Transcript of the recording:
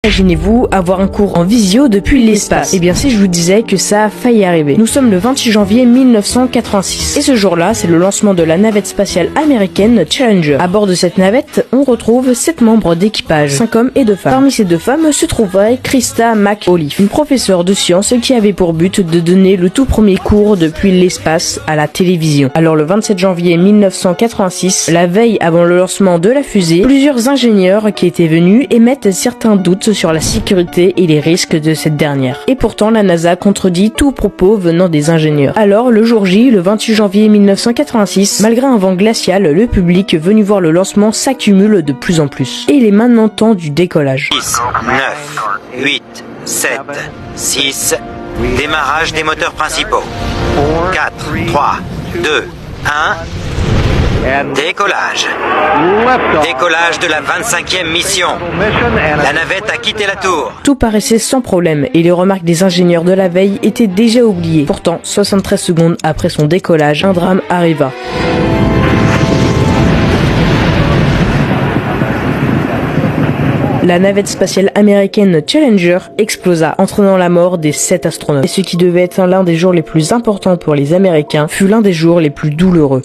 Imaginez-vous avoir un cours en visio depuis l'espace. Eh bien si je vous disais que ça a failli arriver. Nous sommes le 26 janvier 1986. Et ce jour-là, c'est le lancement de la navette spatiale américaine Challenger. À bord de cette navette, on retrouve 7 membres d'équipage, 5 hommes et 2 femmes. Parmi ces 2 femmes se trouverait Christa McAuliffe, une professeure de sciences qui avait pour but de donner le tout premier cours depuis l'espace à la télévision. Alors le 27 janvier 1986, la veille avant le lancement de la fusée, plusieurs ingénieurs qui étaient venus émettent certains doutes sur la sécurité et les risques de cette dernière. Et pourtant, la NASA contredit tout propos venant des ingénieurs. Alors, le jour J, le 28 janvier 1986, malgré un vent glacial, le public venu voir le lancement s'accumule de plus en plus. Et il est maintenant temps du décollage. 10, 9, 8, 7, 6, démarrage des moteurs principaux. 4, 3, 2, 1... Décollage. Décollage de la 25e mission. La navette a quitté la tour. Tout paraissait sans problème et les remarques des ingénieurs de la veille étaient déjà oubliées. Pourtant, 73 secondes après son décollage, un drame arriva. La navette spatiale américaine Challenger explosa, entraînant la mort des 7 astronautes. Et ce qui devait être l'un des jours les plus importants pour les Américains fut l'un des jours les plus douloureux.